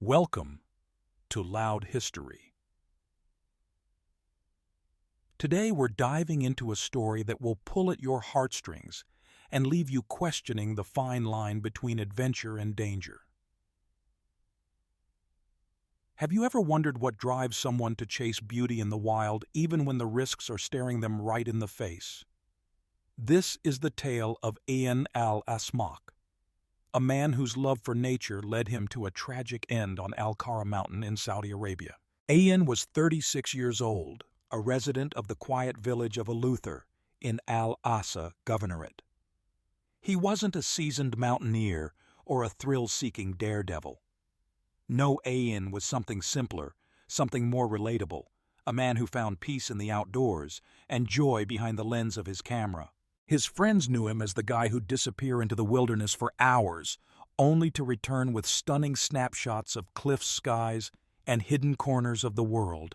Welcome to Loud History. Today we're diving into a story that will pull at your heartstrings and leave you questioning the fine line between adventure and danger. Have you ever wondered what drives someone to chase beauty in the wild even when the risks are staring them right in the face? This is the tale of Ayan al-Asmaq, a man whose love for nature led him to a tragic end on Al-Qara Mountain in Saudi Arabia. Ayan was 36 years old, a resident of the quiet village of Eleuthar in Al-Asa Governorate. He wasn't a seasoned mountaineer or a thrill-seeking daredevil. No, Ayan was something simpler, something more relatable, a man who found peace in the outdoors and joy behind the lens of his camera. His friends knew him as the guy who'd disappear into the wilderness for hours, only to return with stunning snapshots of cliffs, skies, and hidden corners of the world.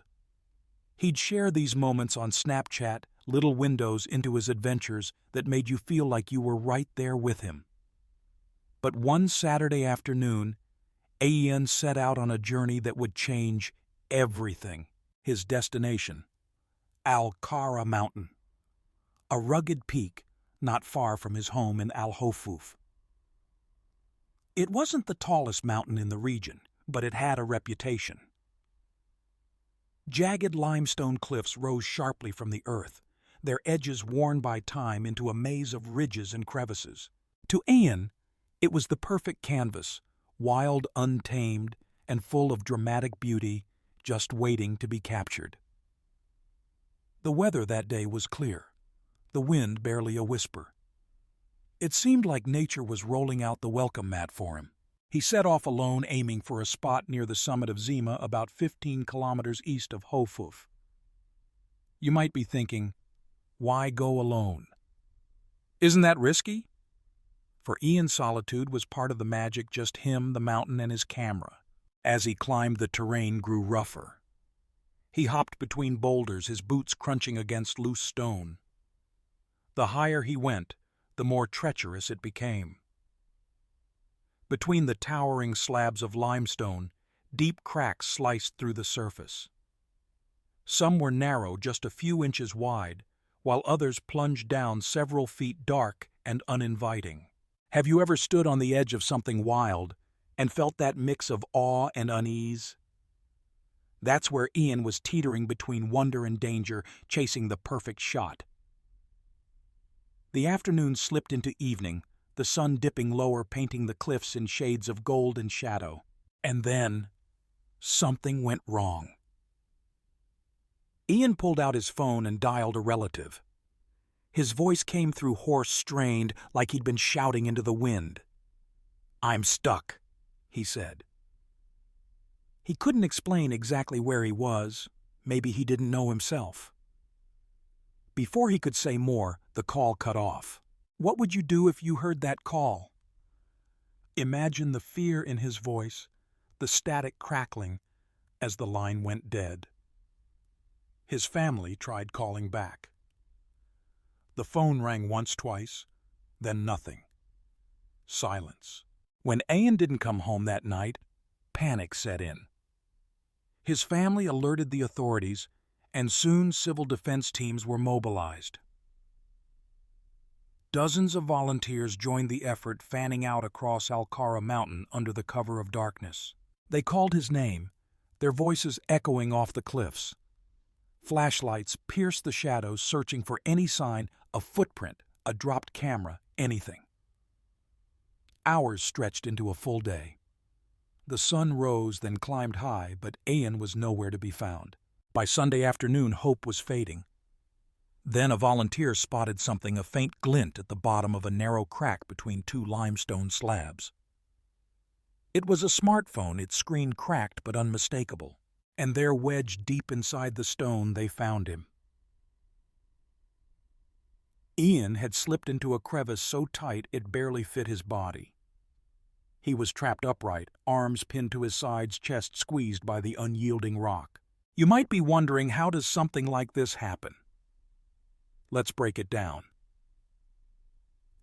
He'd share these moments on Snapchat, little windows into his adventures that made you feel like you were right there with him. But one Saturday afternoon, Ayan set out on a journey that would change everything. His destination, Al-Qara Mountain, a rugged peak not far from his home in Al-Hofuf. It wasn't the tallest mountain in the region, but it had a reputation. Jagged limestone cliffs rose sharply from the earth, their edges worn by time into a maze of ridges and crevices. To Ayan, it was the perfect canvas, wild, untamed, and full of dramatic beauty, just waiting to be captured. The weather that day was clear, the wind barely a whisper. It seemed like nature was rolling out the welcome mat for him. He set off alone, aiming for a spot near the summit of Zima, about 15 kilometers east of Hofuf. You might be thinking, why go alone? Isn't that risky? For Ayan's solitude was part of the magic, just him, the mountain, and his camera. As he climbed, the terrain grew rougher. He hopped between boulders, his boots crunching against loose stone. The higher he went, the more treacherous it became. Between the towering slabs of limestone, deep cracks sliced through the surface. Some were narrow, just a few inches wide, while others plunged down several feet, dark and uninviting. Have you ever stood on the edge of something wild and felt that mix of awe and unease? That's where Ayan was, teetering between wonder and danger, chasing the perfect shot. The afternoon slipped into evening, the sun dipping lower, painting the cliffs in shades of gold and shadow. And then, something went wrong. Ayan pulled out his phone and dialed a relative. His voice came through hoarse, strained, like he'd been shouting into the wind. "I'm stuck," he said. He couldn't explain exactly where he was. Maybe he didn't know himself. Before he could say more, the call cut off. What would you do if you heard that call? Imagine the fear in his voice, the static crackling as the line went dead. His family tried calling back. The phone rang once, twice, then nothing. Silence. When Ayan didn't come home that night, panic set in. His family alerted the authorities, and soon civil defense teams were mobilized. Dozens of volunteers joined the effort, fanning out across Al-Qara Mountain under the cover of darkness. They called his name, their voices echoing off the cliffs. Flashlights pierced the shadows, searching for any sign, a footprint, a dropped camera, anything. Hours stretched into a full day. The sun rose, then climbed high, but Ayan was nowhere to be found. By Sunday afternoon, hope was fading. Then a volunteer spotted something, a faint glint at the bottom of a narrow crack between two limestone slabs. It was a smartphone, its screen cracked but unmistakable. And there, wedged deep inside the stone, they found him. Ayan had slipped into a crevice so tight it barely fit his body. He was trapped upright, arms pinned to his sides, chest squeezed by the unyielding rock. You might be wondering, how does something like this happen? Let's break it down.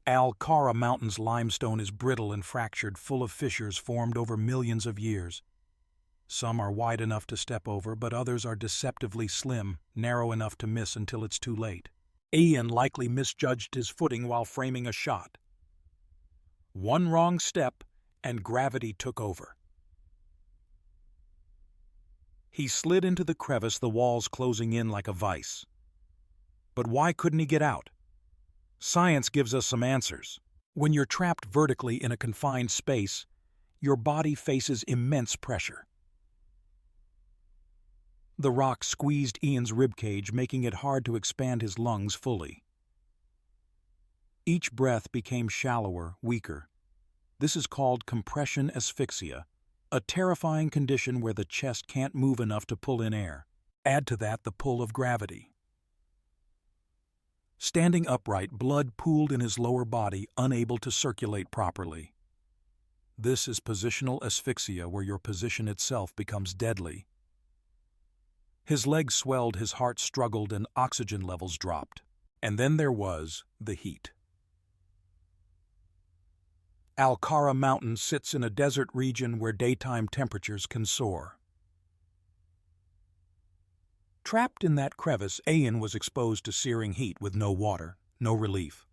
Al-Qara Mountain's limestone is brittle and fractured, full of fissures formed over millions of years. Some are wide enough to step over, but others are deceptively slim, narrow enough to miss until it's too late. Ian likely misjudged his footing while framing a shot. One wrong step, and gravity took over. He slid into the crevice, the walls closing in like a vice. But why couldn't he get out? Science gives us some answers. When you're trapped vertically in a confined space, your body faces immense pressure. The rock squeezed Ian's ribcage, making it hard to expand his lungs fully. Each breath became shallower, weaker. This is called compression asphyxia, a terrifying condition where the chest can't move enough to pull in air. Add to that the pull of gravity. Standing upright, blood pooled in his lower body, unable to circulate properly. This is positional asphyxia, where your position itself becomes deadly. His legs swelled, his heart struggled, and oxygen levels dropped. And then there was the heat. Al-Kara Mountain sits in a desert region where daytime temperatures can soar. Trapped in that crevice, Ian was exposed to searing heat with no water, no relief.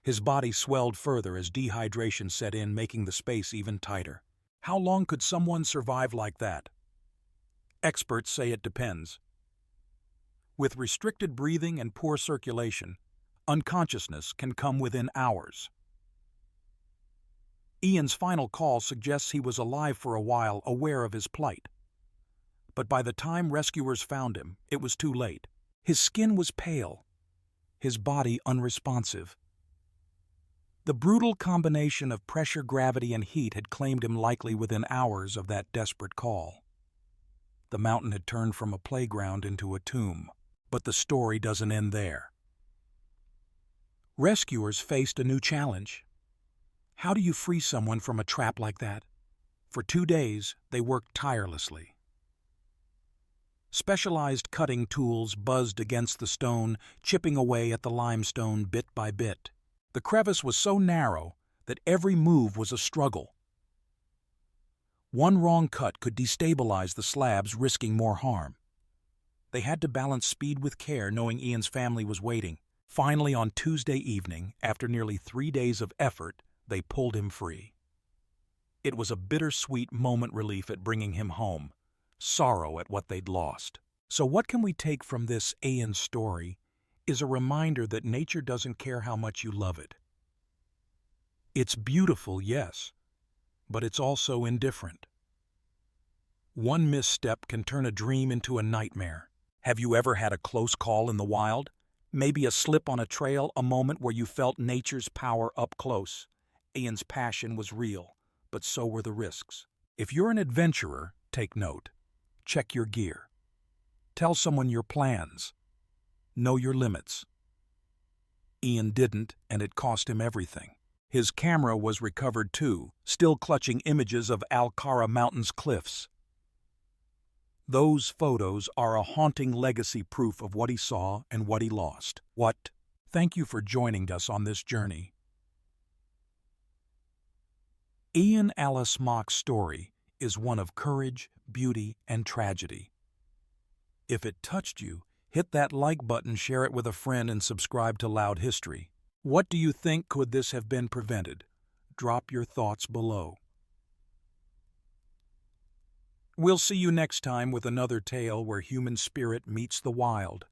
His body swelled further as dehydration set in, making the space even tighter. How long could someone survive like that? Experts say it depends. With restricted breathing and poor circulation, unconsciousness can come within hours. Ian's final call suggests he was alive for a while, aware of his plight. But by the time rescuers found him, it was too late. His skin was pale, his body unresponsive. The brutal combination of pressure, gravity, and heat had claimed him, likely within hours of that desperate call. The mountain had turned from a playground into a tomb. But the story doesn't end there. Rescuers faced a new challenge. How do you free someone from a trap like that? For 2 days, they worked tirelessly. Specialized cutting tools buzzed against the stone, chipping away at the limestone bit by bit. The crevice was so narrow that every move was a struggle. One wrong cut could destabilize the slabs, risking more harm. They had to balance speed with care, knowing Ian's family was waiting. Finally, on Tuesday evening, after nearly 3 days of effort, they pulled him free. It was a bittersweet moment, relief at bringing him home, sorrow at what they'd lost. So what can we take from this Ian story is a reminder that nature doesn't care how much you love it. It's beautiful, yes, but it's also indifferent. One misstep can turn a dream into a nightmare. Have you ever had a close call in the wild? Maybe a slip on a trail, a moment where you felt nature's power up close. Ian's passion was real, but so were the risks. If you're an adventurer, take note. Check your gear. Tell someone your plans. Know your limits. Ian didn't, and it cost him everything. His camera was recovered too, still clutching images of Al-Kara Mountain's cliffs. Those photos are a haunting legacy, proof of what he saw and what he lost. Thank you for joining us on this journey. Ian Al-Asmak's story is one of courage, beauty, and tragedy. If it touched you, hit that like button, share it with a friend, and subscribe to Loud History. What do you think? Could this have been prevented? Drop your thoughts below. We'll see you next time with another tale where human spirit meets the wild.